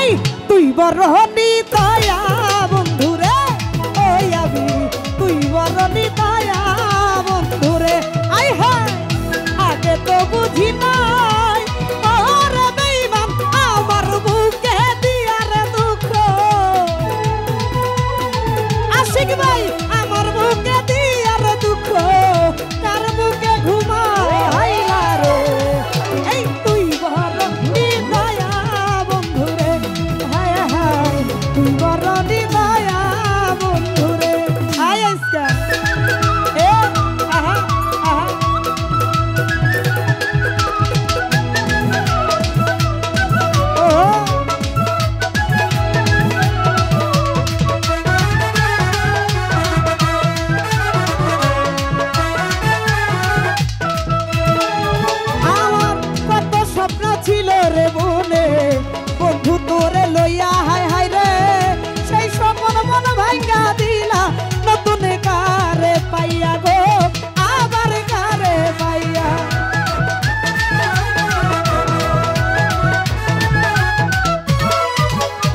এই তুই বড় নিদয়া বন্ধুরে ওই আমি তুই বড় নিদয়া বন্ধুরে আই হায় আগে তো বুঝি নাই ওরে বেঈমান আমার বুকে দিয়ার দুঃখ আশিক ভাই আমার বুকে দিয়ার দুঃখ তার বুকে ঘুমাইলা রে এই তুই বড় নিদয়া বন্ধুরে হায় হায় তুই বড় নিদয়া বন্ধুরে হায় আজকা এ আহা আহা আমার কত স্বপ্ন ছিল রে মনে বন্ধু তোরে লইয়া হায় হায় রে সেই স্বপ্ন মন ভাঙ্গা দিলা নতুন কারে পাইয়া গো আবার কারে পাইয়া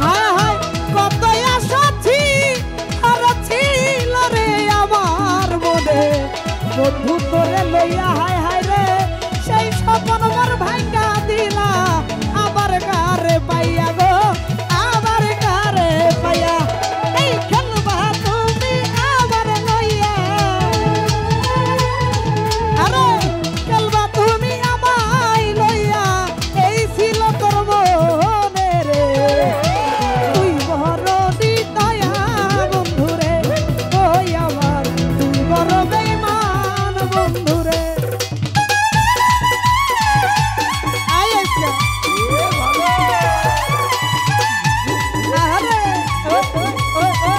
হায় হায় কত আশা আর ছিল রে আমার মনে বন্ধু তোরে লইয়া হায় হায় রে সেই স্বপ্ন মোর ভাঙ্গা দিলা আবার কারে পাইয়া গো আবার কারে পাইয়া এই খেলবা তুমি আবার লইয়া আরে খেলবা তুমি আমায় লইয়া এই ছিল তোর মনে রে তুই বড় নিদয়া বন্ধুরে ওই আমার তুই বড় বেঈমান বন্ধুরে আয় আজকা আরে ও ও ও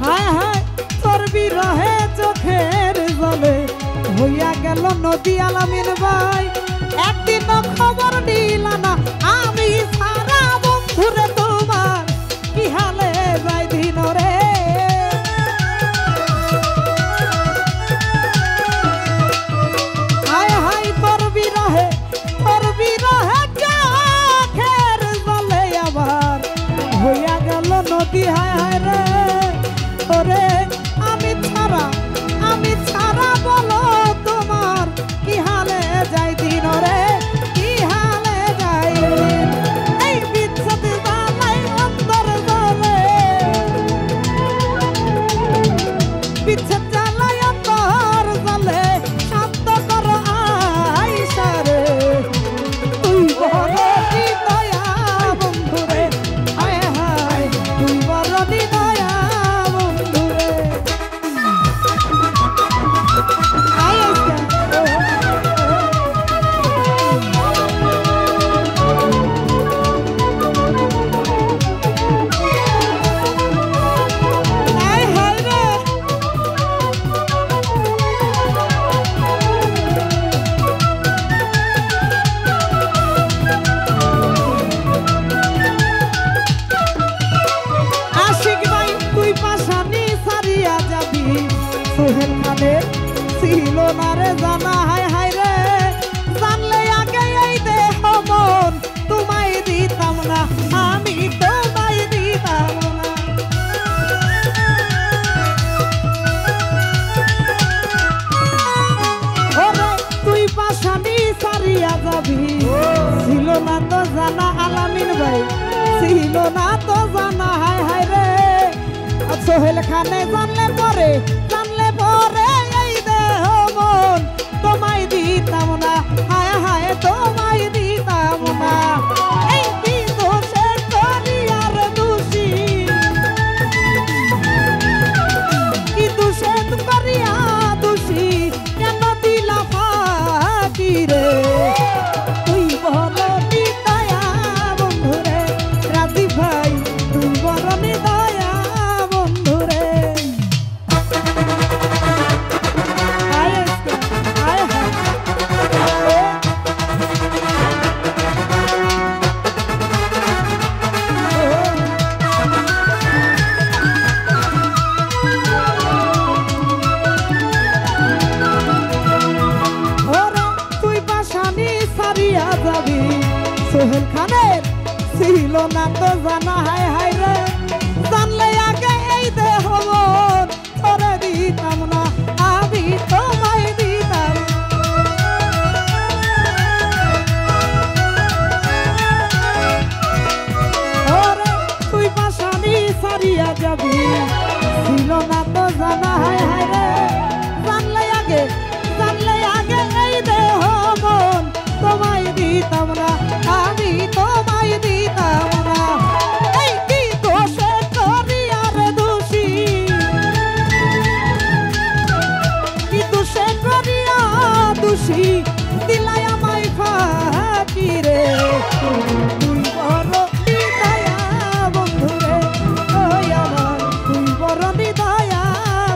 হায় হায় তোর বিরহে চোখের জলে হইয়া গেল নদী আলামিন ভাই একদিন খবর দিলা না আমি সারা বন্ধুরে তোমার কি হালে যাই দিন রে হায় হায় তোর বিরহে চোখের জলে আবার হইয়া গেল নদী হায় হায় রে ওরে আমি ছাড়া বলো তোমার কি হালে যাই দিন রে কি হালে যাই দিন এই বিচ্ছেদ জ্বালাই অন্তর জ্বলে বিচ্ছেদ জ্বালাই অন্তর জ্বলে শান্ত করো আইসা রে তুই বড় নিদয়া বন্ধুরে হায় হায় তুই বড় নিদয়া বন্ধুরে আয় আজকা আয় হায় রে আশিক ভাই তুই পাশানি সারিয়া যাবি সোহেল খানের ছিল না রে জানা হায় হায় রে জানলে আগে এই দেহ মন তোমায় দিতাম না আমি তোমায় দিতাম না ওরে তুই পাশানি সারিয়া যাবি ছিল না তো জানা আলামিন ভাই ছিল না তো জানা হায় হায় রে সোহেল খানে জানলে পরে এই দেহ মন তোমায় দিতাম না হায় হায় তোমায় দিতাম না এই কি দোষে করিয়ার দোষী কি দোষে করিয়া দোষী কেন দিলা ফাঁকি রে তুই বড় নিদয়া বন্ধুরে রাজি ভাই তুই বড় নিদয়া বন্ধুরে না তো জানা হায় হায় রে জানলে আগে এই দেহ তোরে দিতাম না আমি তোমায় দিতাম ওরে তুই পাশানি সারিয়া যাবি ছিল না তো জানা হায় হায় রে জানলে আগে এই দেহ মন তোমায় দিতাম না আমি তোমায় দিতাম না এই কি দোষে করিয়া রে দোষী কি দোষে করিয়া দোষী দিলাই আমায় ফাঁকি রে তুই বড় নিদয়া বন্ধু রে ওই আমার তুই বড় নিদয়া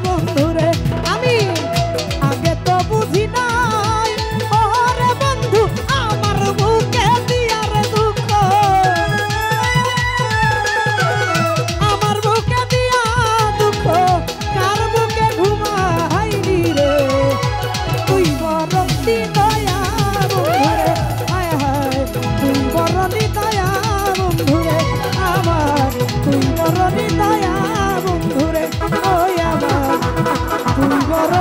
বন্ধু রে আমি আগে তো বুঝি নাই ওরে বন্ধু আমার বুকে দিয়া রে দুঃখ আমার বুকে দিয়া দুঃখ কার বুকে ঘুমাইলি রে তুই বড় নিদয়া বন্ধু রে হায় হায় তুই বড় নিদয়া বন্ধু রে আমার তুই বড় নিদয়া বন্ধু রে ওই আমার তুই বড়